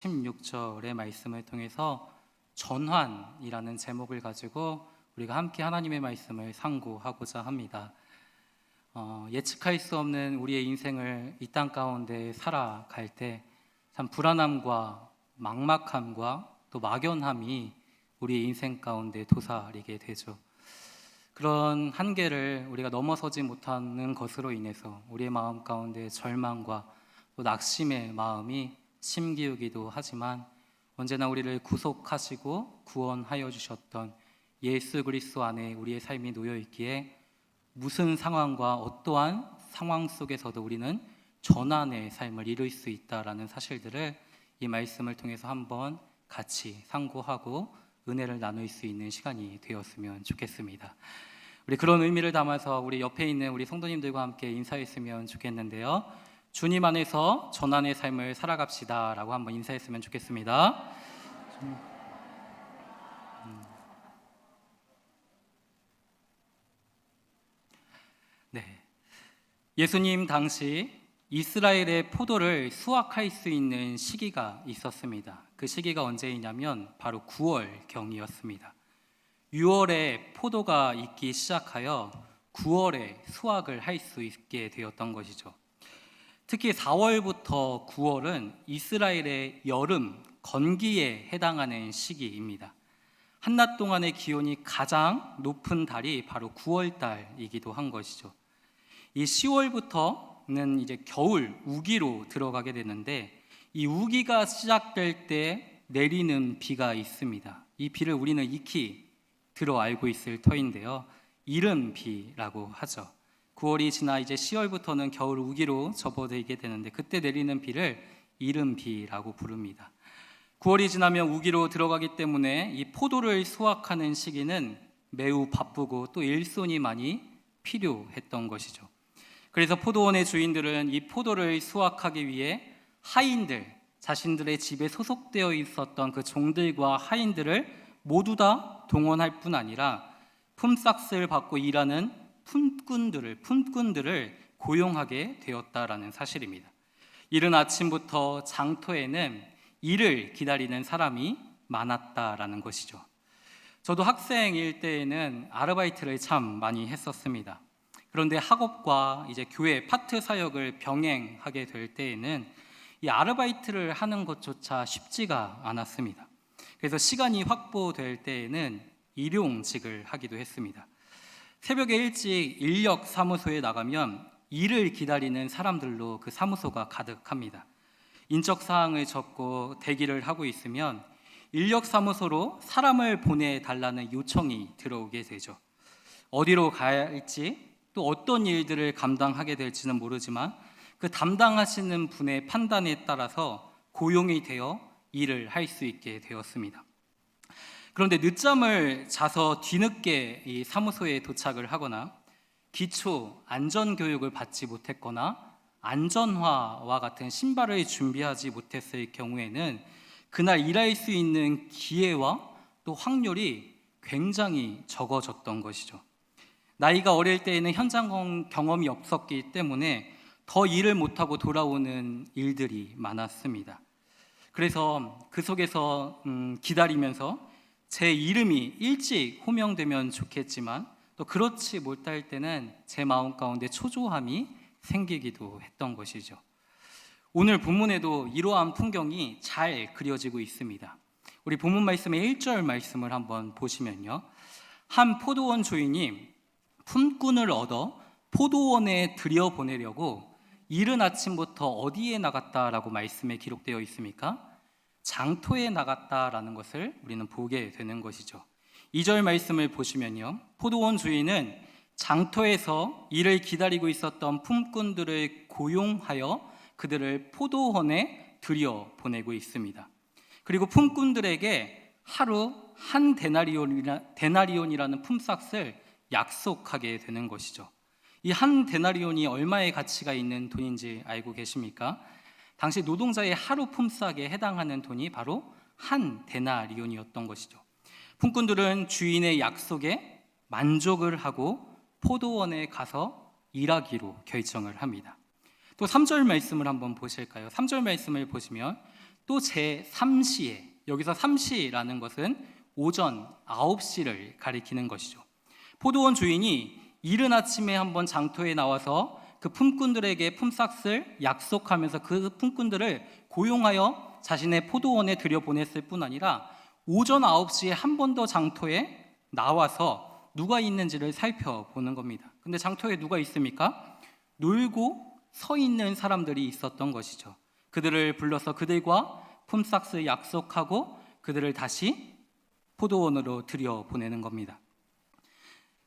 16절의 말씀을 통해서 전환이라는 제목을 가지고 우리가 함께 하나님의 말씀을 상고하고자 합니다. 예측할 수 없는 우리의 인생을 이 땅 가운데 살아갈 때 참 불안함과 막막함과 또 막연함이 우리의 인생 가운데 도사리게 되죠. 그런 한계를 우리가 넘어서지 못하는 것으로 인해서 우리의 마음 가운데 절망과 또 낙심의 마음이 심기우기도 하지만 언제나 우리를 구속하시고 구원하여 주셨던 예수 그리스도 안에 우리의 삶이 놓여 있기에 무슨 상황과 어떠한 상황 속에서도 우리는 전환의 삶을 이룰 수 있다라는 사실들을 이 말씀을 통해서 한번 같이 상고하고 은혜를 나눌 수 있는 시간이 되었으면 좋겠습니다. 우리 그런 의미를 담아서 우리 옆에 있는 우리 성도님들과 함께 인사했으면 좋겠는데요. 주님 안에서 전환의 삶을 살아갑시다 라고 한번 인사했으면 좋겠습니다. 네. 예수님 당시 이스라엘의 포도를 수확할 수 있는 시기가 있었습니다. 그 시기가 언제이냐면 바로 9월경이었습니다. 6월에 포도가 익기 시작하여 9월에 수확을 할 수 있게 되었던 것이죠. 특히 4월부터 9월은 이스라엘의 여름, 건기에 해당하는 시기입니다. 한낮 동안의 기온이 가장 높은 달이 바로 9월 달이기도 한 것이죠. 이 10월부터는 이제 겨울, 우기로 들어가게 되는데 이 우기가 시작될 때 내리는 비가 있습니다. 이 비를 우리는 익히 들어 알고 있을 터인데요. 이른비라고 하죠. 9월이 지나 이제 10월부터는 겨울 우기로 접어들게 되는데 그때 내리는 비를 이른비라고 부릅니다. 9월이 지나면 우기로 들어가기 때문에 이 포도를 수확하는 시기는 매우 바쁘고 또 일손이 많이 필요했던 것이죠. 그래서 포도원의 주인들은 이 포도를 수확하기 위해 하인들, 자신들의 집에 소속되어 있었던 그 종들과 하인들을 모두 다 동원할 뿐 아니라 품삯을 받고 일하는 품꾼들을 고용하게 되었다라는 사실입니다. 이른 아침부터 장터에는 일을 기다리는 사람이 많았다라는 것이죠. 저도 학생일 때에는 아르바이트를 참 많이 했었습니다. 그런데 학업과 이제 교회 파트 사역을 병행하게 될 때에는 이 아르바이트를 하는 것조차 쉽지가 않았습니다. 그래서 시간이 확보될 때에는 일용직을 하기도 했습니다. 새벽에 일찍 인력 사무소에 나가면 일을 기다리는 사람들로 그 사무소가 가득합니다. 인적 사항을 적고 대기를 하고 있으면 인력 사무소로 사람을 보내달라는 요청이 들어오게 되죠. 어디로 가야 할지 또 어떤 일들을 감당하게 될지는 모르지만 그 담당하시는 분의 판단에 따라서 고용이 되어 일을 할 수 있게 되었습니다. 그런데 늦잠을 자서 뒤늦게 이 사무소에 도착을 하거나 기초 안전교육을 받지 못했거나 안전화와 같은 신발을 준비하지 못했을 경우에는 그날 일할 수 있는 기회와 또 확률이 굉장히 적어졌던 것이죠. 나이가 어릴 때에는 현장 경험이 없었기 때문에 더 일을 못하고 돌아오는 일들이 많았습니다. 그래서 그 속에서 기다리면서 제 이름이 일찍 호명되면 좋겠지만 또 그렇지 못할 때는 제 마음 가운데 초조함이 생기기도 했던 것이죠. 오늘 본문에도 이러한 풍경이 잘 그려지고 있습니다. 우리 본문 말씀의 1절 말씀을 한번 보시면요. 한 포도원 주인이 품꾼을 얻어 포도원에 들여보내려고 이른 아침부터 어디에 나갔다라고 말씀에 기록되어 있습니까? 장터에 나갔다라는 것을 우리는 보게 되는 것이죠. 2절 말씀을 보시면요. 포도원 주인은 장터에서 일을 기다리고 있었던 품꾼들을 고용하여 그들을 포도원에 들여보내고 있습니다. 그리고 품꾼들에게 하루 한 데나리온이라는 품삯을 약속하게 되는 것이죠. 이 한 데나리온이 얼마의 가치가 있는 돈인지 알고 계십니까? 당시 노동자의 하루 품삯에 해당하는 돈이 바로 한 데나리온이었던 것이죠. 품꾼들은 주인의 약속에 만족을 하고 포도원에 가서 일하기로 결정을 합니다. 또 3절 말씀을 한번 보실까요? 3절 말씀을 보시면 또 제3시에, 여기서 3시라는 것은 오전 9시를 가리키는 것이죠. 포도원 주인이 이른 아침에 한번 장터에 나와서 그 품꾼들에게 품삯을 약속하면서 그 품꾼들을 고용하여 자신의 포도원에 들여보냈을 뿐 아니라 오전 9시에 한 번 더 장터에 나와서 누가 있는지를 살펴보는 겁니다. 근데 장터에 누가 있습니까? 놀고 서 있는 사람들이 있었던 것이죠. 그들을 불러서 그들과 품삯을 약속하고 그들을 다시 포도원으로 들여보내는 겁니다.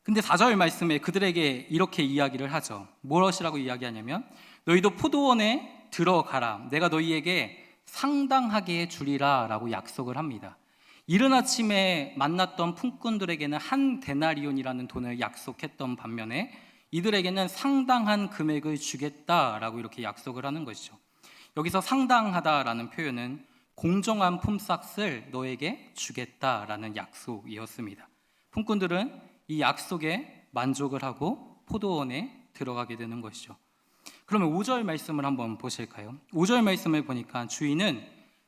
근데 4절 말씀에 그들에게 이렇게 이야기를 하죠. 무엇이라고 이야기하냐면 너희도 포도원에 들어가라. 내가 너희에게 상당하게 주리라 라고 약속을 합니다. 이른 아침에 만났던 품꾼들에게는 한 데나리온이라는 돈을 약속했던 반면에 이들에게는 상당한 금액을 주겠다라고 이렇게 약속을 하는 것이죠. 여기서 상당하다라는 표현은 공정한 품삯을 너에게 주겠다라는 약속이었습니다. 품꾼들은 이 약속에 만족을 하고 포도원에 들어가게 되는 것이죠. 그러면 5절 말씀을 한번 보실까요? 5절 말씀을 보니까 주인은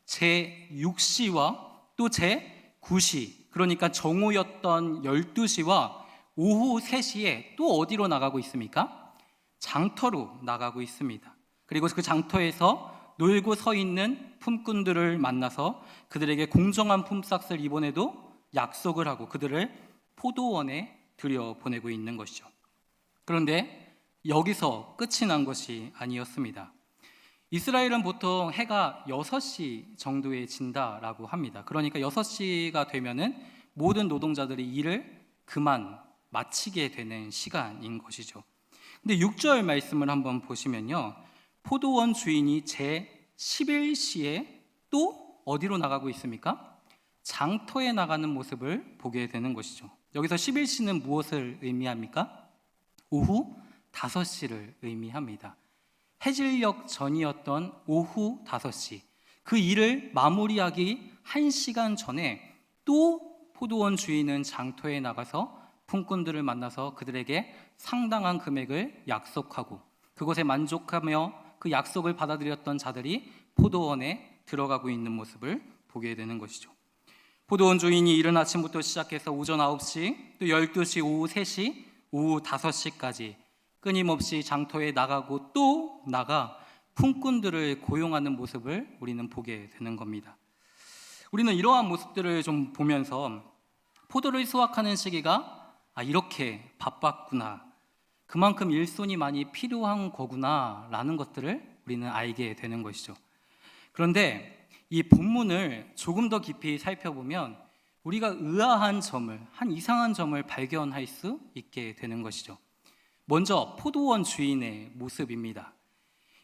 제6시와 또 제9시, 그러니까 정오였던 12시와 오후 3시에 또 어디로 나가고 있습니까? 장터로 나가고 있습니다. 그리고 그 장터에서 놀고 서 있는 품꾼들을 만나서 그들에게 공정한 품삯을 이번에도 약속을 하고 그들을 포도원에 들여보내고 있는 것이죠. 그런데 여기서 끝이 난 것이 아니었습니다. 이스라엘은 보통 해가 6시 정도에 진다라고 합니다. 그러니까 6시가 되면은 모든 노동자들이 일을 그만 마치게 되는 시간인 것이죠. 근데 6절 말씀을 한번 보시면요. 포도원 주인이 제11시에 또 어디로 나가고 있습니까? 장터에 나가는 모습을 보게 되는 것이죠. 여기서 11시는 무엇을 의미합니까? 오후 5시를 의미합니다. 해질녘 전이었던 오후 5시, 그 일을 마무리하기 1시간 전에 또 포도원 주인은 장터에 나가서 품꾼들을 만나서 그들에게 상당한 금액을 약속하고 그것에 만족하며 그 약속을 받아들였던 자들이 포도원에 들어가고 있는 모습을 보게 되는 것이죠. 포도원 주인이 이른 아침부터 시작해서 오전 9시, 또 12시, 오후 3시, 오후 5시까지 끊임없이 장터에 나가고 또 나가 품꾼들을 고용하는 모습을 우리는 보게 되는 겁니다. 우리는 이러한 모습들을 좀 보면서 포도를 수확하는 시기가 이렇게 바빴구나, 그만큼 일손이 많이 필요한 거구나 라는 것들을 우리는 알게 되는 것이죠. 그런데 이 본문을 조금 더 깊이 살펴보면 우리가 의아한 점을, 한 이상한 점을 발견할 수 있게 되는 것이죠. 먼저 포도원 주인의 모습입니다.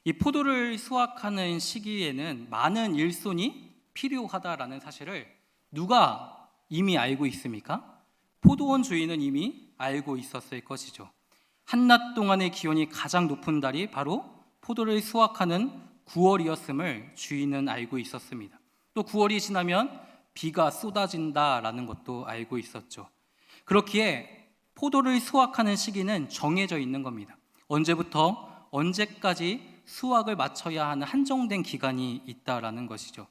이 포도를 수확하는 시기에는 많은 일손이 필요하다라는 사실을 누가 이미 알고 있습니까? 포도원 주인은 이미 알고 있었을 것이죠. 한낮 동안의 기온이 가장 높은 달이 바로 포도를 수확하는 9월이었음을 주인은 알고 있었습니다. 또 9월이 지나면 비가 쏟아진다라는 것도 알고 있었죠. 그렇기에 포도를 수확하는 시기는 정해져 있는 겁니다. 언제부터 언제까지 수확을 마쳐야 하는 한정된 기간이 있다라는 것이죠.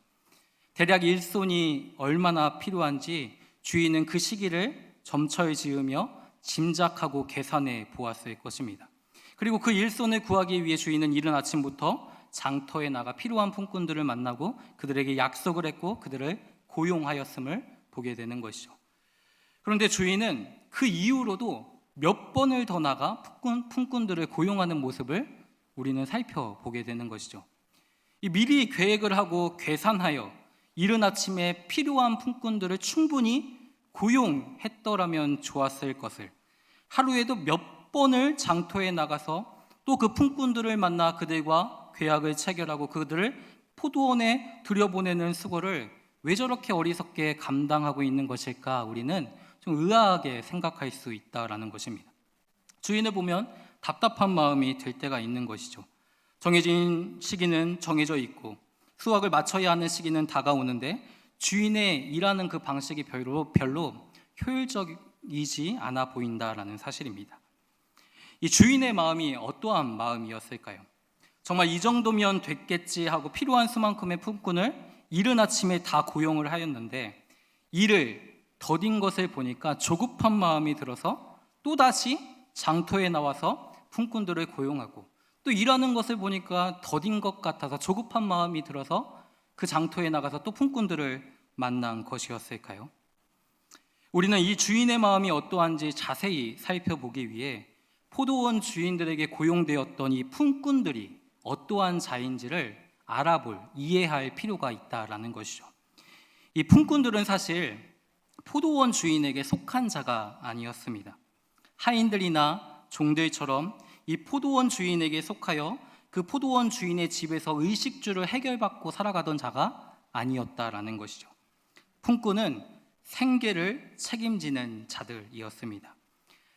대략 일손이 얼마나 필요한지 주인은 그 시기를 점철 지으며 짐작하고 계산해 보았을 것입니다. 그리고 그 일손을 구하기 위해 주인은 이른 아침부터 장터에 나가 필요한 품꾼들을 만나고 그들에게 약속을 했고 그들을 고용하였음을 보게 되는 것이죠. 그런데 주인은 그 이후로도 몇 번을 더 나가 품꾼들을 고용하는 모습을 우리는 살펴보게 되는 것이죠. 미리 계획을 하고 계산하여 이른 아침에 필요한 품꾼들을 충분히 고용했더라면 좋았을 것을 하루에도 몇 번을 장터에 나가서 또 그 품꾼들을 만나 그들과 계약을 체결하고 그들을 포도원에 들여보내는 수고를 왜 저렇게 어리석게 감당하고 있는 것일까? 우리는 좀 의아하게 생각할 수 있다라는 것입니다. 주인을 보면 답답한 마음이 들 때가 있는 것이죠. 정해진 시기는 정해져 있고 수확을 마쳐야 하는 시기는 다가오는데 주인의 일하는 그 방식이 별로 효율적이지 않아 보인다라는 사실입니다. 이 주인의 마음이 어떠한 마음이었을까요? 정말 이 정도면 됐겠지 하고 필요한 수만큼의 품꾼을 이른 아침에 다 고용을 하였는데 일을 더딘 것을 보니까 조급한 마음이 들어서 또다시 장터에 나와서 품꾼들을 고용하고, 또 일하는 것을 보니까 더딘 것 같아서 조급한 마음이 들어서 그 장터에 나가서 또 품꾼들을 만난 것이었을까요? 우리는 이 주인의 마음이 어떠한지 자세히 살펴보기 위해 포도원 주인들에게 고용되었던 이 품꾼들이 어떠한 자인지를 알아볼, 이해할 필요가 있다라는 것이죠. 이 품꾼들은 사실 포도원 주인에게 속한 자가 아니었습니다. 하인들이나 종들처럼 이 포도원 주인에게 속하여 그 포도원 주인의 집에서 의식주를 해결받고 살아가던 자가 아니었다라는 것이죠. 품꾼은 생계를 책임지는 자들이었습니다.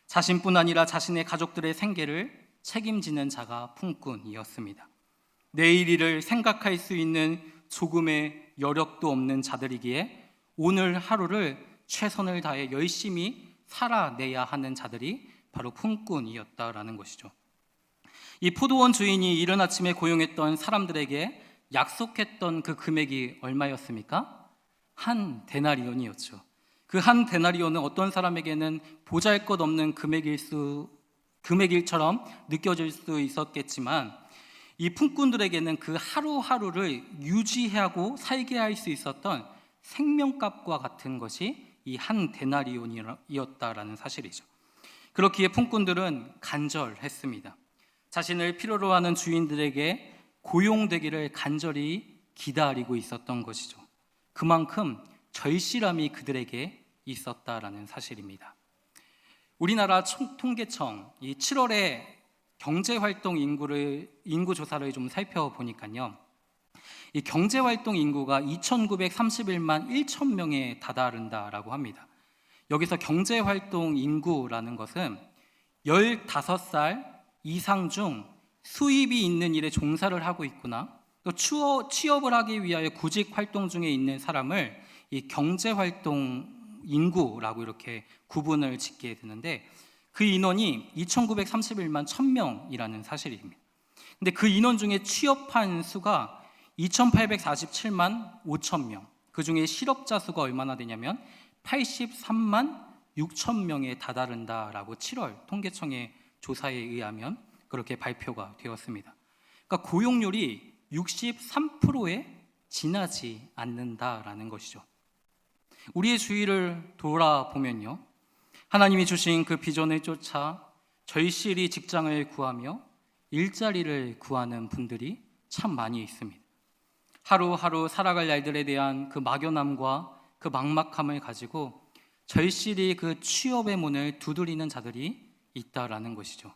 자신뿐 아니라 자신의 가족들의 생계를 책임지는 자가 품꾼이었습니다. 내일 일을 생각할 수 있는 조금의 여력도 없는 자들이기에 오늘 하루를 최선을 다해 열심히 살아내야 하는 자들이 바로 품꾼이었다라는 것이죠. 이 포도원 주인이 이른 아침에 고용했던 사람들에게 약속했던 그 금액이 얼마였습니까? 한 데나리온이었죠. 그 한 데나리온은 어떤 사람에게는 보잘것없는 금액일처럼 느껴질 수 있었겠지만, 이 품꾼들에게는 그 하루하루를 유지하고 살게 할 수 있었던 생명값과 같은 것이 이 한 데나리온이었다라는 사실이죠. 그렇기에 품꾼들은 간절했습니다. 자신을 필요로 하는 주인들에게 고용되기를 간절히 기다리고 있었던 것이죠. 그만큼 절실함이 그들에게 있었다라는 사실입니다. 우리나라 통계청 이 7월에 경제활동 인구 조사를 좀 살펴보니까요, 이 경제활동 인구가 2,931만 1천 명에 다다른다라고 합니다. 여기서 경제활동 인구라는 것은 15살 이상 중 수입이 있는 일에 종사를 하고 있거나 또 취업을 하기 위하여 구직 활동 중에 있는 사람을 이 경제활동 인구라고 이렇게 구분을 짓게 되는데, 그 인원이 2,931만 1,000명이라는 사실입니다. 근데 그 인원 중에 취업한 수가 2,847만 5천 명, 그 중에 실업자 수가 얼마나 되냐면 83만 6천 명에 다다른다라고 7월 통계청의 조사에 의하면 그렇게 발표가 되었습니다. 그러니까 고용률이 63%에 지나지 않는다라는 것이죠. 우리의 주위를 돌아보면요, 하나님이 주신 그 비전을 쫓아 절실히 직장을 구하며 일자리를 구하는 분들이 참 많이 있습니다. 하루하루 살아갈 날들에 대한 그 막연함과 그 막막함을 가지고 절실히 그 취업의 문을 두드리는 자들이 있다라는 것이죠.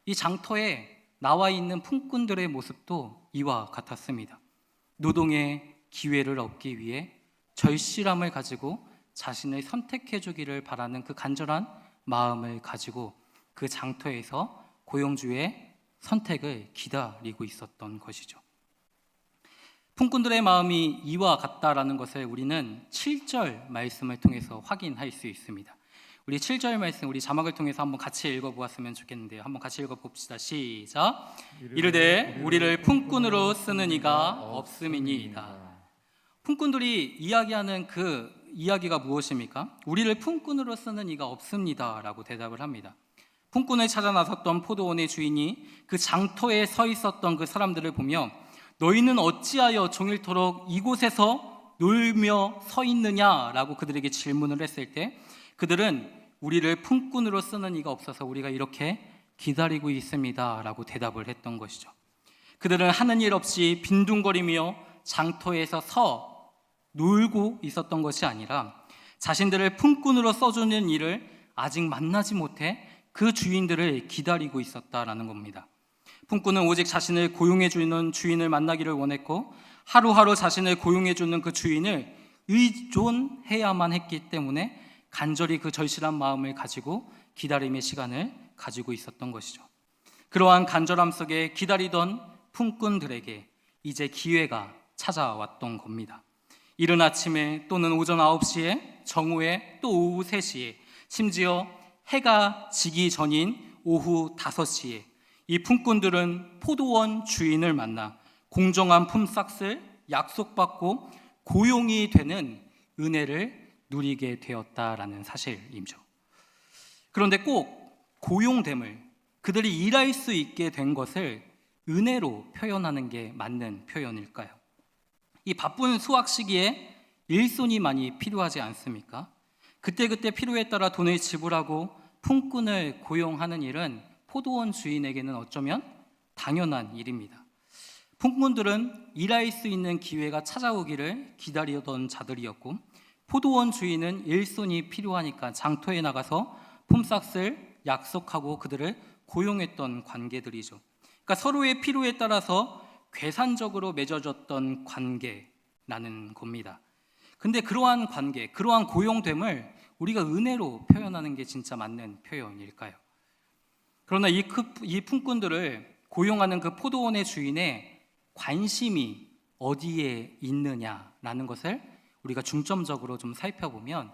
이 장터에 나와 있는 품꾼들의 모습도 이와 같았습니다. 노동의 기회를 얻기 위해 절실함을 가지고 자신을 선택해 주기를 바라는 그 간절한 마음을 가지고 그 장터에서 고용주의 선택을 기다리고 있었던 것이죠. 품꾼들의 마음이 이와 같다라는 것을 우리는 7절 말씀을 통해서 확인할 수 있습니다. 우리 7절 말씀, 우리 자막을 통해서 한번 같이 읽어보았으면 좋겠는데요. 한번 같이 읽어봅시다. 시작. 이르되 우리를 품꾼으로 쓰는 이가 없음이니이다. 품꾼들이 이야기하는 그 이야기가 무엇입니까? 우리를 품꾼으로 쓰는 이가 없습니다 라고 대답을 합니다. 품꾼을 찾아 나섰던 포도원의 주인이 그 장터에 서 있었던 그 사람들을 보며 너희는 어찌하여 종일토록 이곳에서 놀며 서 있느냐라고 그들에게 질문을 했을 때, 그들은 우리를 품꾼으로 쓰는 이가 없어서 우리가 이렇게 기다리고 있습니다 라고 대답을 했던 것이죠. 그들은 하는 일 없이 빈둥거리며 장터에서 서 놀고 있었던 것이 아니라 자신들을 품꾼으로 써주는 일을 아직 만나지 못해 그 주인들을 기다리고 있었다라는 겁니다. 품꾼은 오직 자신을 고용해주는 주인을 만나기를 원했고, 하루하루 자신을 고용해주는 그 주인을 의존해야만 했기 때문에 간절히 그 절실한 마음을 가지고 기다림의 시간을 가지고 있었던 것이죠. 그러한 간절함 속에 기다리던 품꾼들에게 이제 기회가 찾아왔던 겁니다. 이른 아침에 또는 오전 9시에, 정오에, 또 오후 3시에, 심지어 해가 지기 전인 오후 5시에 이 품꾼들은 포도원 주인을 만나 공정한 품삯을 약속받고 고용이 되는 은혜를 누리게 되었다라는 사실이죠. 그런데 꼭 고용됨을, 그들이 일할 수 있게 된 것을 은혜로 표현하는 게 맞는 표현일까요? 이 바쁜 수확 시기에 일손이 많이 필요하지 않습니까? 그때그때 필요에 따라 돈을 지불하고 품꾼을 고용하는 일은 포도원 주인에게는 어쩌면 당연한 일입니다. 품꾼들은 일할 수 있는 기회가 찾아오기를 기다리던 자들이었고, 포도원 주인은 일손이 필요하니까 장터에 나가서 품삯을 약속하고 그들을 고용했던 관계들이죠. 그러니까 서로의 필요에 따라서 괴산적으로 맺어졌던 관계라는 겁니다. 근데 그러한 관계, 그러한 고용됨을 우리가 은혜로 표현하는 게 진짜 맞는 표현일까요? 그러나 이 품꾼들을 고용하는 그 포도원의 주인의 관심이 어디에 있느냐라는 것을 우리가 중점적으로 좀 살펴보면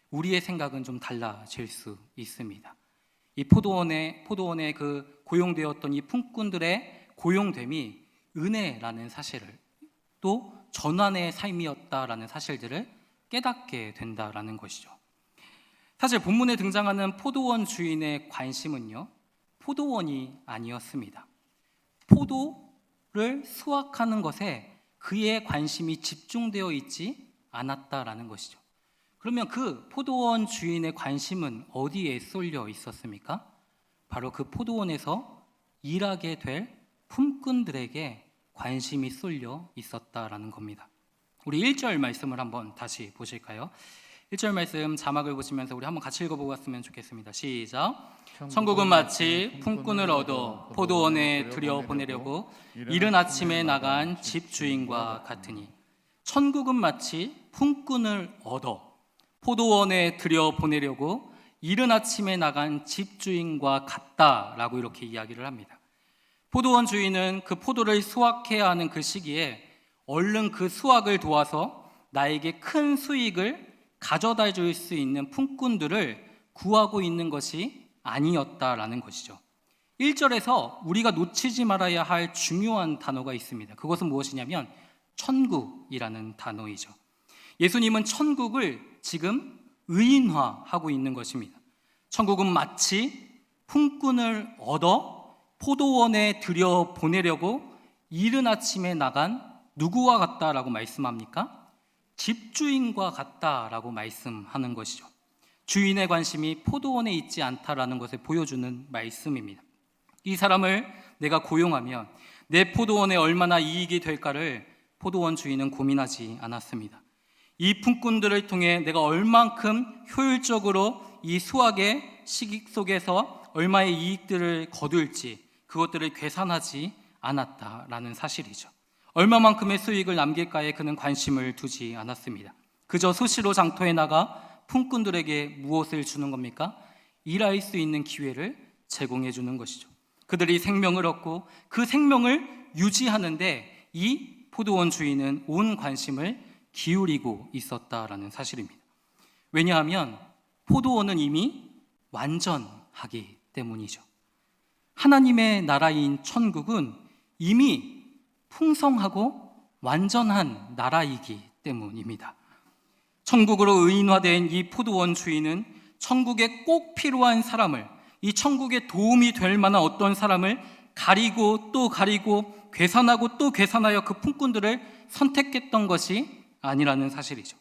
우리의 생각은 좀 달라질 수 있습니다. 이 포도원에 그 고용되었던 이 품꾼들의 고용됨이 은혜라는 사실을, 또 전환의 삶이었다라는 사실들을 깨닫게 된다라는 것이죠. 사실 본문에 등장하는 포도원 주인의 관심은요, 포도원이 아니었습니다. 포도를 수확하는 것에 그의 관심이 집중되어 있지 않았다라는 것이죠. 그러면 그 포도원 주인의 관심은 어디에 쏠려 있었습니까? 바로 그 포도원에서 일하게 될 품꾼들에게 관심이 쏠려 있었다라는 겁니다. 우리 1절 말씀을 한번 다시 보실까요? 1절 말씀 자막을 보시면서 우리 한번 같이 읽어보고 왔으면 좋겠습니다. 시작. 천국은 마치 품꾼을 얻어 포도원에 들여보내려고 이른 아침에 나간 집주인과 같으니, 천국은 마치 품꾼을 얻어 포도원에 들여보내려고 이른 아침에 나간 집주인과 같다라고 이렇게 이야기를 합니다. 포도원 주인은 그 포도를 수확해야 하는 그 시기에 얼른 그 수확을 도와서 나에게 큰 수익을 가져다 줄 수 있는 품꾼들을 구하고 있는 것이 아니었다라는 것이죠. 1절에서 우리가 놓치지 말아야 할 중요한 단어가 있습니다. 그것은 무엇이냐면 천국이라는 단어이죠. 예수님은 천국을 지금 의인화하고 있는 것입니다. 천국은 마치 품꾼을 얻어 포도원에 들여보내려고 이른 아침에 나간 누구와 같다라고 말씀합니까? 집주인과 같다라고 말씀하는 것이죠. 주인의 관심이 포도원에 있지 않다라는 것을 보여주는 말씀입니다. 이 사람을 내가 고용하면 내 포도원에 얼마나 이익이 될까를 포도원 주인은 고민하지 않았습니다. 이 품꾼들을 통해 내가 얼만큼 효율적으로 이 수확의 시기 속에서 얼마의 이익들을 거둘지 그것들을 계산하지 않았다라는 사실이죠. 얼마만큼의 수익을 남길까에 그는 관심을 두지 않았습니다. 그저 수시로 장터에 나가 품꾼들에게 무엇을 주는 겁니까? 일할 수 있는 기회를 제공해 주는 것이죠. 그들이 생명을 얻고 그 생명을 유지하는데 이 포도원 주인은 온 관심을 기울이고 있었다라는 사실입니다. 왜냐하면 포도원은 이미 완전하기 때문이죠. 하나님의 나라인 천국은 이미 풍성하고 완전한 나라이기 때문입니다. 천국으로 의인화된 이 포도원 주인은 천국에 꼭 필요한 사람을, 이 천국에 도움이 될 만한 어떤 사람을 가리고 또 가리고 계산하고 또 계산하여 그 품꾼들을 선택했던 것이 아니라는 사실이죠.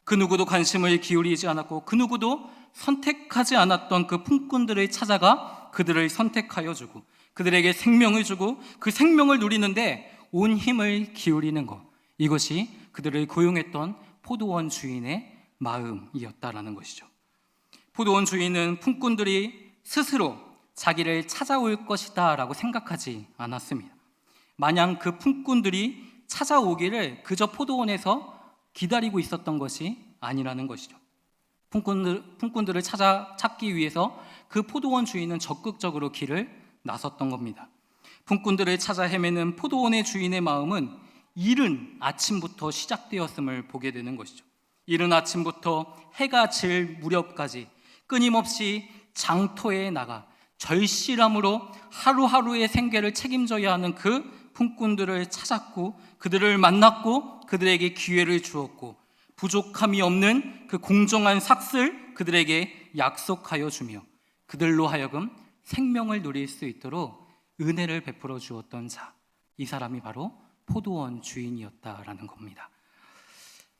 그 누구도 관심을 기울이지 않았고 그 누구도 선택하지 않았던 그 품꾼들을 찾아가 그들을 선택하여 주고 그들에게 생명을 주고 그 생명을 누리는데 온 힘을 기울이는 것, 이것이 그들을 고용했던 포도원 주인의 마음이었다라는 것이죠. 포도원 주인은 품꾼들이 스스로 자기를 찾아올 것이다 라고 생각하지 않았습니다. 마냥 그 품꾼들이 찾아오기를 그저 포도원에서 기다리고 있었던 것이 아니라는 것이죠. 품꾼들을 찾기 위해서 그 포도원 주인은 적극적으로 길을 나섰던 겁니다. 품꾼들을 찾아 헤매는 포도원의 주인의 마음은 이른 아침부터 시작되었음을 보게 되는 것이죠. 이른 아침부터 해가 질 무렵까지 끊임없이 장터에 나가 절실함으로 하루하루의 생계를 책임져야 하는 그 품꾼들을 찾았고 그들을 만났고 그들에게 기회를 주었고 부족함이 없는 그 공정한 삭슬 그들에게 약속하여 주며 그들로 하여금 생명을 누릴 수 있도록 은혜를 베풀어 주었던 자, 이 사람이 바로 포도원 주인이었다라는 겁니다.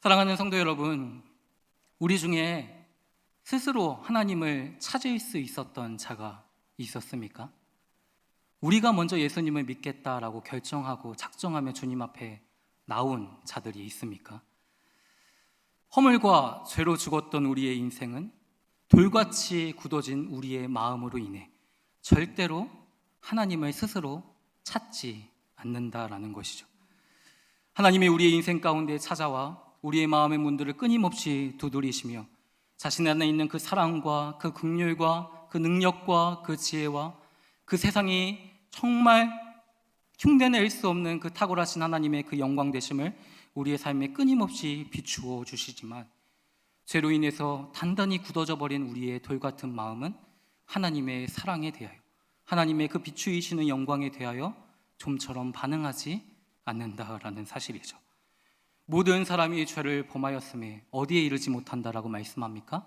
사랑하는 성도 여러분, 우리 중에 스스로 하나님을 찾을 수 있었던 자가 있었습니까? 우리가 먼저 예수님을 믿겠다라고 결정하고 작정하며 주님 앞에 나온 자들이 있습니까? 허물과 죄로 죽었던 우리의 인생은 돌같이 굳어진 우리의 마음으로 인해 절대로 하나님을 스스로 찾지 않는다라는 것이죠. 하나님이 우리의 인생 가운데 찾아와 우리의 마음의 문들을 끊임없이 두드리시며 자신 안에 있는 그 사랑과 그 긍휼과 그 능력과 그 지혜와 그 세상이 정말 흉내낼 수 없는 그 탁월하신 하나님의 그 영광 되심을 우리의 삶에 끊임없이 비추어 주시지만 죄로 인해서 단단히 굳어져 버린 우리의 돌같은 마음은 하나님의 사랑에 대하여 하나님의 그 비추이시는 영광에 대하여 좀처럼 반응하지 않는다라는 사실이죠. 모든 사람이 죄를 범하였음에 어디에 이르지 못한다라고 말씀합니까?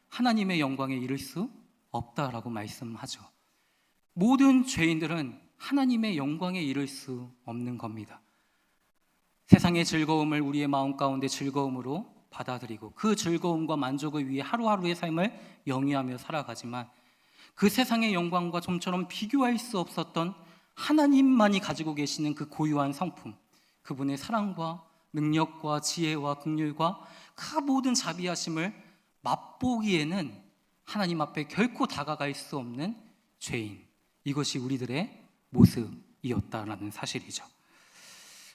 하나님의 영광에 이를 수 없다라고 말씀하죠. 모든 죄인들은 하나님의 영광에 이를 수 없는 겁니다. 세상의 즐거움을 우리의 마음 가운데 즐거움으로 받아들이고 그 즐거움과 만족을 위해 하루하루의 삶을 영위하며 살아가지만 그 세상의 영광과 좀처럼 비교할 수 없었던 하나님만이 가지고 계시는 그 고유한 성품, 그분의 사랑과 능력과 지혜와 긍휼과 그 모든 자비하심을 맛보기에는 하나님 앞에 결코 다가갈 수 없는 죄인, 이것이 우리들의 모습이었다라는 사실이죠.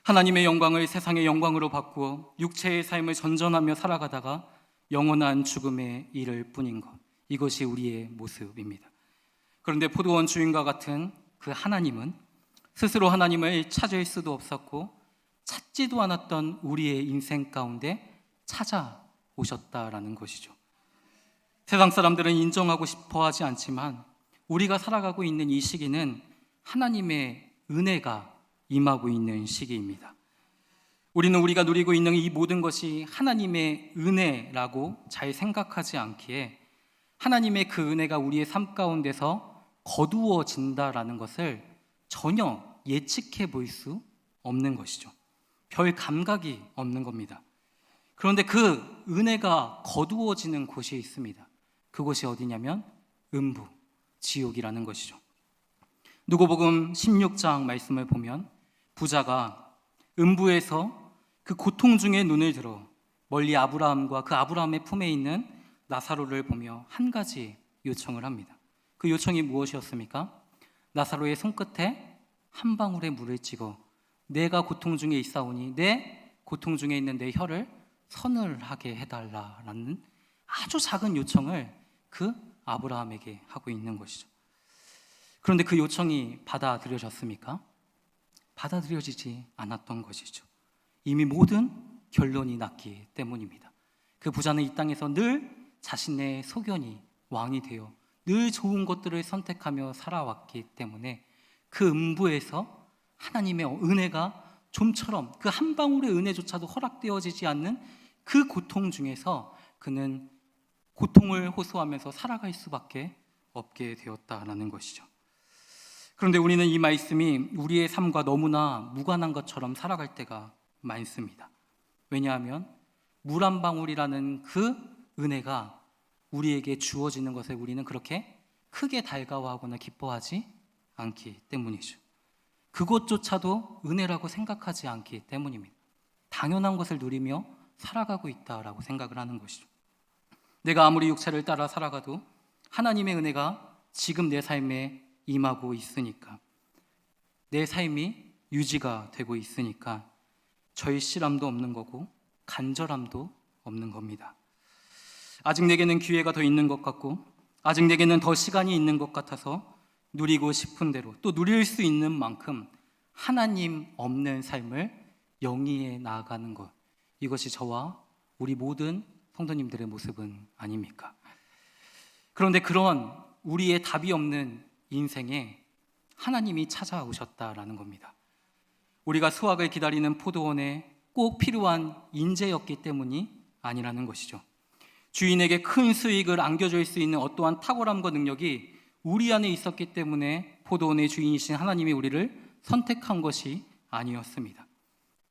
하나님의 영광을 세상의 영광으로 바꾸어 육체의 삶을 전전하며 살아가다가 영원한 죽음에 이를 뿐인 것, 이것이 우리의 모습입니다. 그런데 포도원 주인과 같은 그 하나님은 스스로 하나님을 찾을 수도 없었고 찾지도 않았던 우리의 인생 가운데 찾아오셨다라는 것이죠. 세상 사람들은 인정하고 싶어 하지 않지만 우리가 살아가고 있는 이 시기는 하나님의 은혜가 임하고 있는 시기입니다. 우리는 우리가 누리고 있는 이 모든 것이 하나님의 은혜라고 잘 생각하지 않기에 하나님의 그 은혜가 우리의 삶 가운데서 거두어진다라는 것을 전혀 예측해 볼 수 없는 것이죠. 별 감각이 없는 겁니다. 그런데 그 은혜가 거두어지는 곳이 있습니다. 그곳이 어디냐면 음부, 지옥이라는 것이죠. 누가복음 16장 말씀을 보면 부자가 음부에서 그 고통 중에 눈을 들어 멀리 아브라함과 그 아브라함의 품에 있는 나사로를 보며 한 가지 요청을 합니다. 그 요청이 무엇이었습니까? 나사로의 손끝에 한 방울의 물을 찍어 내가 고통 중에 있사오니 내 고통 중에 있는 내 혀를 서늘하게 해달라라는 아주 작은 요청을 그 아브라함에게 하고 있는 것이죠. 그런데 그 요청이 받아들여졌습니까? 받아들여지지 않았던 것이죠. 이미 모든 결론이 났기 때문입니다. 그 부자는 이 땅에서 늘 자신의 소견이 왕이 되어 늘 좋은 것들을 선택하며 살아왔기 때문에 그 음부에서 하나님의 은혜가 좀처럼 그 한 방울의 은혜조차도 허락되어지지 않는 그 고통 중에서 그는 고통을 호소하면서 살아갈 수밖에 없게 되었다라는 것이죠. 그런데 우리는 이 말씀이 우리의 삶과 너무나 무관한 것처럼 살아갈 때가 많습니다. 왜냐하면 물 한 방울이라는 그 은혜가 우리에게 주어지는 것에 우리는 그렇게 크게 달가워하거나 기뻐하지 않기 때문이죠. 그것조차도 은혜라고 생각하지 않기 때문입니다. 당연한 것을 누리며 살아가고 있다라고 생각을 하는 것이죠. 내가 아무리 육체를 따라 살아가도 하나님의 은혜가 지금 내 삶에 임하고 있으니까, 내 삶이 유지가 되고 있으니까 절실함도 없는 거고 간절함도 없는 겁니다. 아직 내게는 기회가 더 있는 것 같고 아직 내게는 더 시간이 있는 것 같아서 누리고 싶은 대로 또 누릴 수 있는 만큼 하나님 없는 삶을 영위해 나아가는 것, 이것이 저와 우리 모든 성도님들의 모습은 아닙니까? 그런데 그런 우리의 답이 없는 인생에 하나님이 찾아오셨다라는 겁니다. 우리가 수확을 기다리는 포도원에 꼭 필요한 인재였기 때문이 아니라는 것이죠. 주인에게 큰 수익을 안겨줄 수 있는 어떠한 탁월함과 능력이 우리 안에 있었기 때문에 포도원의 주인이신 하나님이 우리를 선택한 것이 아니었습니다.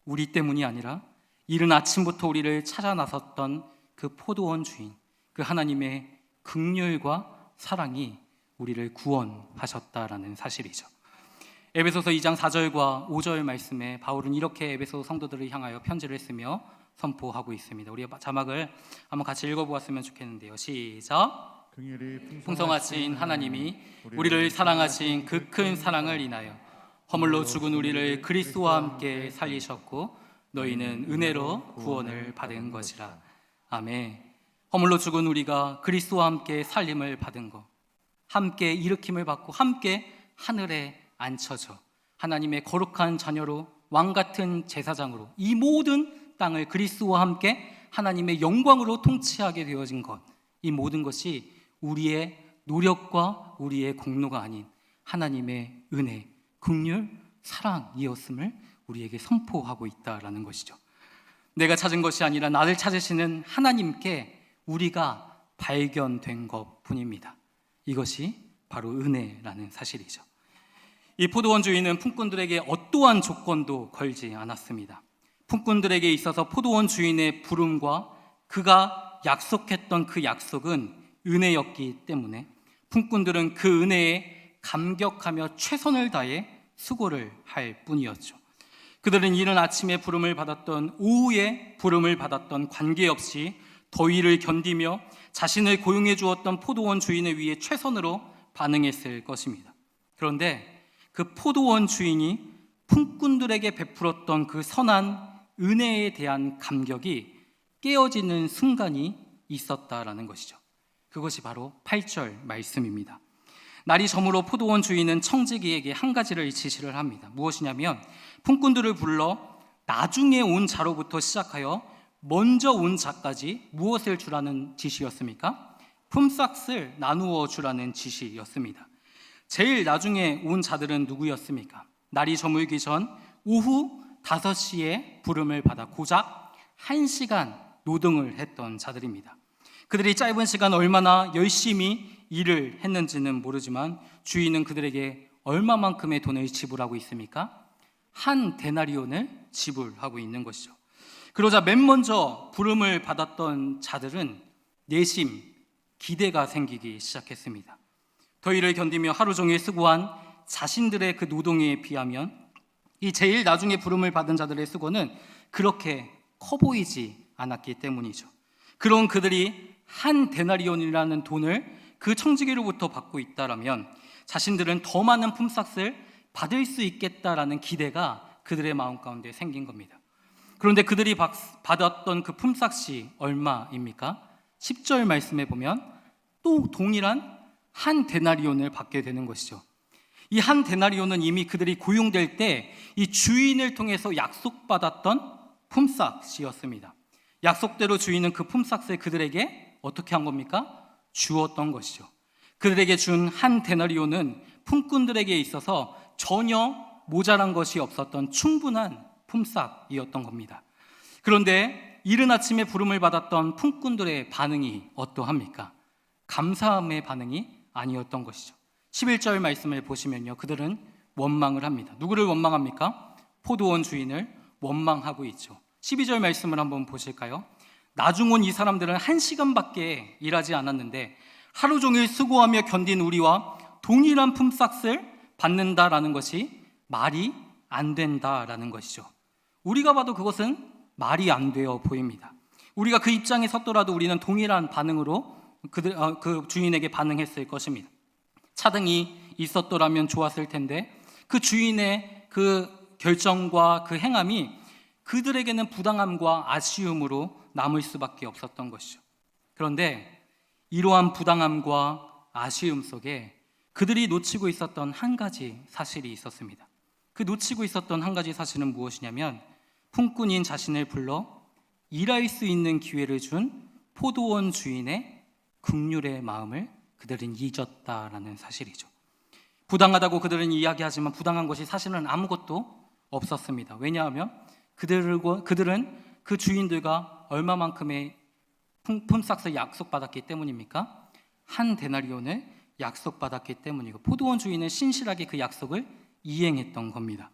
우리 때문이 아니라 이른 아침부터 우리를 찾아 나섰던 그 포도원 주인, 그 하나님의 긍휼과 사랑이 우리를 구원하셨다라는 사실이죠. 에베소서 2장 4절과 5절 말씀에 바울은 이렇게 에베소 성도들을 향하여 편지를 쓰며 선포하고 있습니다. 우리 자막을 한번 같이 읽어보았으면 좋겠는데요. 시작. 풍성하신 하나님이 우리를 사랑하신 그 큰 사랑을 인하여 허물로 죽은 우리를 그리스도와 함께 살리셨고 너희는 은혜로 구원을 받은 것이라. 아멘. 허물로 죽은 우리가 그리스도와 함께 살림을 받은 것, 함께 일으킴을 받고 함께 하늘에 앉혀져 하나님의 거룩한 자녀로 왕같은 제사장으로 이 모든 땅을 그리스도와 함께 하나님의 영광으로 통치하게 되어진 것, 이 모든 것이 우리의 노력과 우리의 공로가 아닌 하나님의 은혜, 긍휼, 사랑이었음을 우리에게 선포하고 있다라는 것이죠. 내가 찾은 것이 아니라 나를 찾으시는 하나님께 우리가 발견된 것뿐입니다. 이것이 바로 은혜라는 사실이죠. 이 포도원 주인은 품꾼들에게 어떠한 조건도 걸지 않았습니다. 품꾼들에게 있어서 포도원 주인의 부름과 그가 약속했던 그 약속은 은혜였기 때문에 품꾼들은 그 은혜에 감격하며 최선을 다해 수고를 할 뿐이었죠. 그들은 이른 아침에 부름을 받았던 오후에 부름을 받았던 관계없이 더위를 견디며 자신을 고용해 주었던 포도원 주인을 위해 최선으로 반응했을 것입니다. 그런데 그 포도원 주인이 품꾼들에게 베풀었던 그 선한 은혜에 대한 감격이 깨어지는 순간이 있었다라는 것이죠. 그것이 바로 8절 말씀입니다. 날이 저물어 포도원 주인은 청지기에게 한 가지를 지시를 합니다. 무엇이냐면 품꾼들을 불러 나중에 온 자로부터 시작하여 먼저 온 자까지 무엇을 주라는 지시였습니까? 품삯을 나누어 주라는 지시였습니다. 제일 나중에 온 자들은 누구였습니까? 날이 저물기 전 오후 5시에 부름을 받아 고작 1시간 노동을 했던 자들입니다. 그들이 짧은 시간 얼마나 열심히 일을 했는지는 모르지만 주인은 그들에게 얼마만큼의 돈을 지불하고 있습니까? 한 데나리온을 지불하고 있는 것이죠. 그러자 맨 먼저 부름을 받았던 자들은 내심 기대가 생기기 시작했습니다. 더위를 견디며 하루 종일 수고한 자신들의 그 노동에 비하면 이 제일 나중에 부름을 받은 자들의 수고는 그렇게 커 보이지 않았기 때문이죠. 그런 그들이 한 데나리온이라는 돈을 그 청지기로부터 받고 있다라면 자신들은 더 많은 품삯을 받을 수 있겠다라는 기대가 그들의 마음 가운데 생긴 겁니다. 그런데 그들이 받았던 그 품삯이 얼마입니까? 10절 말씀에 보면 또 동일한 한 데나리온을 받게 되는 것이죠. 이 한 데나리온은 이미 그들이 고용될 때 이 주인을 통해서 약속받았던 품삯이었습니다. 약속대로 주인은 그 품삯을 그들에게 어떻게 한 겁니까? 주었던 것이죠. 그들에게 준 한 데나리온은 품꾼들에게 있어서 전혀 모자란 것이 없었던 충분한 품삯이었던 겁니다. 그런데 이른 아침에 부름을 받았던 품꾼들의 반응이 어떠합니까? 감사함의 반응이 아니었던 것이죠. 11절 말씀을 보시면요, 그들은 원망을 합니다. 누구를 원망합니까? 포도원 주인을 원망하고 있죠. 12절 말씀을 한번 보실까요? 나중 온 이 사람들은 1시간밖에 일하지 않았는데 하루 종일 수고하며 견딘 우리와 동일한 품삯을 받는다라는 것이 말이 안 된다라는 것이죠. 우리가 봐도 그것은 말이 안 되어 보입니다. 우리가 그 입장에 섰더라도 우리는 동일한 반응으로 그 주인에게 반응했을 것입니다. 차등이 있었더라면 좋았을 텐데 그 주인의 그 결정과 그 행함이 그들에게는 부당함과 아쉬움으로 남을 수밖에 없었던 것이죠. 그런데 이러한 부당함과 아쉬움 속에 그들이 놓치고 있었던 한 가지 사실이 있었습니다. 그 놓치고 있었던 한 가지 사실은 무엇이냐면 품꾼인 자신을 불러 일할 수 있는 기회를 준 포도원 주인의 긍휼의 마음을 그들은 잊었다라는 사실이죠. 부당하다고 그들은 이야기하지만 부당한 것이 사실은 아무것도 없었습니다. 왜냐하면 그들은 그 주인들과 얼마만큼의 품삯을 약속받았기 때문입니까? 한 데나리온을 약속받았기 때문이고, 포도원 주인은 신실하게 그 약속을 이행했던 겁니다.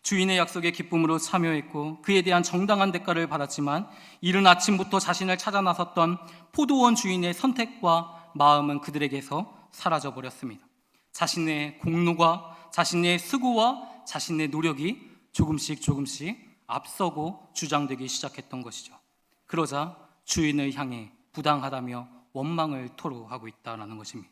주인의 약속에 기쁨으로 참여했고 그에 대한 정당한 대가를 받았지만, 이른 아침부터 자신을 찾아 나섰던 포도원 주인의 선택과 마음은 그들에게서 사라져버렸습니다. 자신의 공로가, 자신의 수고와 자신의 노력이 조금씩 앞서고 주장되기 시작했던 것이죠. 그러자 주인을 향해 부당하다며 원망을 토로하고 있다는 것입니다.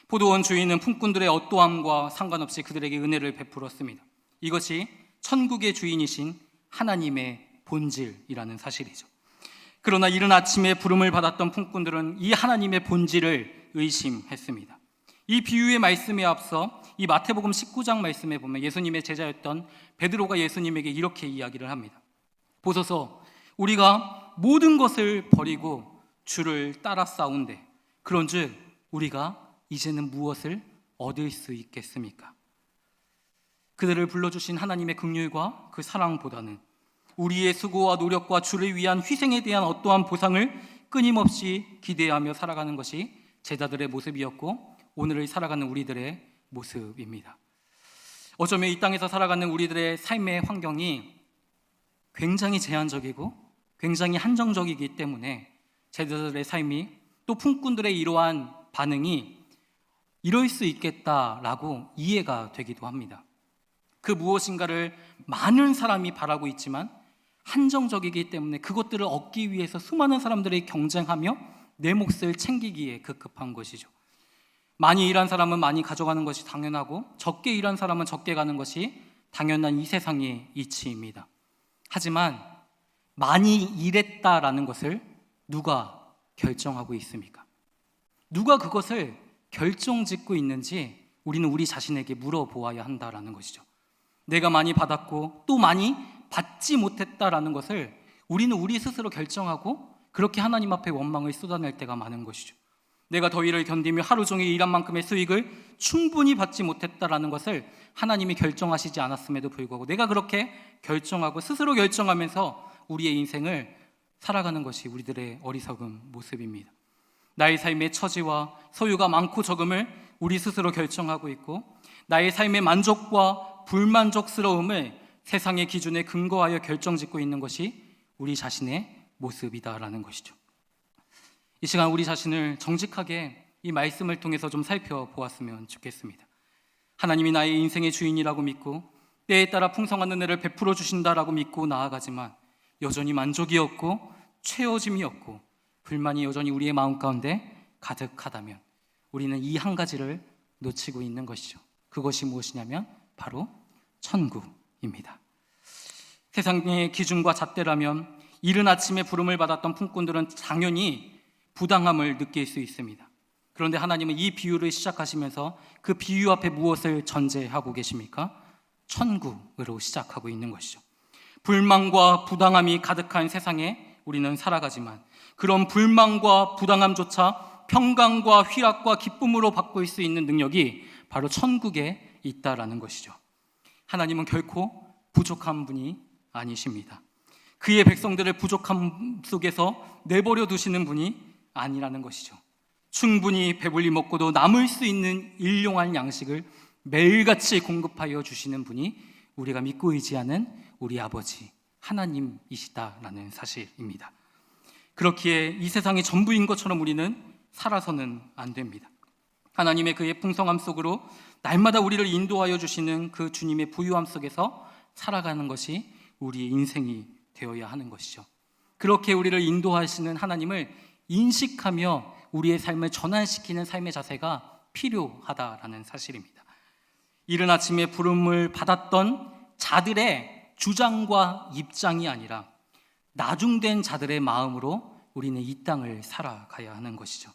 포도원 주인은 품꾼들의 어떠함과 상관없이 그들에게 은혜를 베풀었습니다. 이것이 천국의 주인이신 하나님의 본질이라는 사실이죠. 그러나 이른 아침에 부름을 받았던 품꾼들은 이 하나님의 본질을 의심했습니다. 이 비유의 말씀에 앞서 이 마태복음 19장 말씀에 보면 예수님의 제자였던 베드로가 예수님에게 이렇게 이야기를 합니다. 보소서, 우리가 모든 것을 버리고 주를 따라 싸운데 그런즉 우리가 이제는 무엇을 얻을 수 있겠습니까? 그들을 불러주신 하나님의 긍휼과 그 사랑보다는 우리의 수고와 노력과 주를 위한 희생에 대한 어떠한 보상을 끊임없이 기대하며 살아가는 것이 제자들의 모습이었고, 오늘을 살아가는 우리들의 모습입니다. 어쩌면 이 땅에서 살아가는 우리들의 삶의 환경이 굉장히 제한적이고 굉장히 한정적이기 때문에 제자들의 삶이, 또 품꾼들의 이러한 반응이 이럴 수 있겠다라고 이해가 되기도 합니다. 그 무엇인가를 많은 사람이 바라고 있지만 한정적이기 때문에 그것들을 얻기 위해서 수많은 사람들이 경쟁하며 내 몫을 챙기기에 급급한 것이죠. 많이 일한 사람은 많이 가져가는 것이 당연하고 적게 일한 사람은 적게 가는 것이 당연한 이 세상의 이치입니다. 하지만 많이 일했다라는 것을 누가 결정하고 있습니까? 누가 그것을 결정짓고 있는지 우리는 우리 자신에게 물어보아야 한다라는 것이죠. 내가 많이 받았고 또 많이 받지 못했다라는 것을 우리는 우리 스스로 결정하고 그렇게 하나님 앞에 원망을 쏟아낼 때가 많은 것이죠. 내가 더위를 견디며 하루 종일 일한 만큼의 수익을 충분히 받지 못했다라는 것을 하나님이 결정하시지 않았음에도 불구하고 내가 그렇게 결정하고 스스로 결정하면서 우리의 인생을 살아가는 것이 우리들의 어리석은 모습입니다. 나의 삶의 처지와 소유가 많고 적음을 우리 스스로 결정하고 있고, 나의 삶의 만족과 불만족스러움을 세상의 기준에 근거하여 결정짓고 있는 것이 우리 자신의 모습이다라는 것이죠. 이 시간 우리 자신을 정직하게 이 말씀을 통해서 좀 살펴보았으면 좋겠습니다. 하나님이 나의 인생의 주인이라고 믿고 때에 따라 풍성한 은혜를 베풀어 주신다라고 믿고 나아가지만 여전히 만족이 없고 채워짐이 없고 불만이 여전히 우리의 마음 가운데 가득하다면 우리는 이 한 가지를 놓치고 있는 것이죠. 그것이 무엇이냐면 바로 천국입니다. 세상의 기준과 잣대라면 이른 아침에 부름을 받았던 품꾼들은 당연히 부당함을 느낄 수 있습니다. 그런데 하나님은 이 비유를 시작하시면서 그 비유 앞에 무엇을 전제하고 계십니까? 천국으로 시작하고 있는 것이죠. 불만과 부당함이 가득한 세상에 우리는 살아가지만 그런 불만과 부당함조차 평강과 희락과 기쁨으로 바꿀 수 있는 능력이 바로 천국에 있다라는 것이죠. 하나님은 결코 부족한 분이 아니십니다. 그의 백성들을 부족함 속에서 내버려 두시는 분이 아니라는 것이죠. 충분히 배불리 먹고도 남을 수 있는 일용할 양식을 매일같이 공급하여 주시는 분이 우리가 믿고 의지하는 우리 아버지 하나님이시다라는 사실입니다. 그렇기에 이 세상이 전부인 것처럼 우리는 살아서는 안 됩니다. 하나님의 그의 풍성함 속으로 날마다 우리를 인도하여 주시는 그 주님의 부유함 속에서 살아가는 것이 우리의 인생이 되어야 하는 것이죠. 그렇게 우리를 인도하시는 하나님을 인식하며 우리의 삶을 전환시키는 삶의 자세가 필요하다라는 사실입니다. 이른 아침에 부름을 받았던 자들의 주장과 입장이 아니라 나중된 자들의 마음으로 우리는 이 땅을 살아가야 하는 것이죠.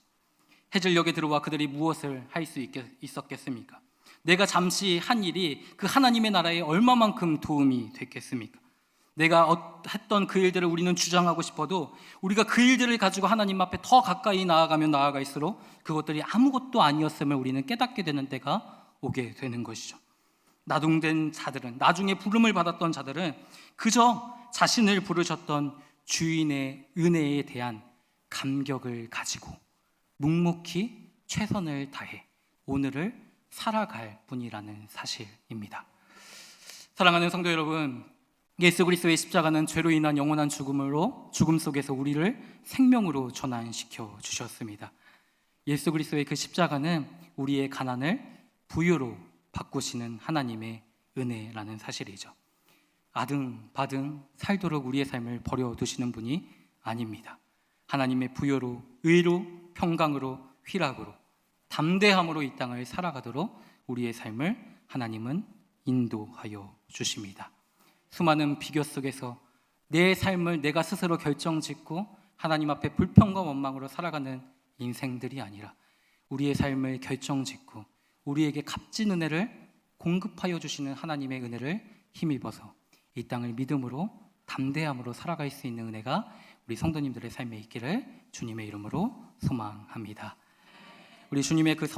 해질녘에 들어와 그들이 무엇을 할 수 있었겠습니까? 내가 잠시 한 일이 그 하나님의 나라에 얼마만큼 도움이 됐겠습니까? 내가 했던 그 일들을 우리는 주장하고 싶어도 우리가 그 일들을 가지고 하나님 앞에 더 가까이 나아가면 나아갈수록 그것들이 아무것도 아니었음을 우리는 깨닫게 되는 때가 오게 되는 것이죠. 나중된 자들은, 나중에 부름을 받았던 자들은 그저 자신을 부르셨던 주인의 은혜에 대한 감격을 가지고 묵묵히 최선을 다해 오늘을 살아갈 뿐이라는 사실입니다. 사랑하는 성도 여러분, 예수 그리스도의 십자가는 죄로 인한 영원한 죽음 속에서 우리를 생명으로 전환시켜 주셨습니다. 예수 그리스도의 그 십자가는 우리의 가난을 부유로 바꾸시는 하나님의 은혜라는 사실이죠. 아등바등 살도록 우리의 삶을 버려두시는 분이 아닙니다. 하나님의 부여로, 의로, 평강으로, 희락으로, 담대함으로 이 땅을 살아가도록 우리의 삶을 하나님은 인도하여 주십니다. 수많은 비교 속에서 내 삶을 내가 스스로 결정짓고 하나님 앞에 불평과 원망으로 살아가는 인생들이 아니라 우리의 삶을 결정짓고 우리에게 값진 은혜를 공급하여 주시는 하나님의 은혜를 힘입어서 이 땅을 믿음으로 담대함으로 살아갈 수 있는 은혜가 우리 성도님들의 삶에 있기를 주님의 이름으로 소망합니다. 우리 주님의 그 선한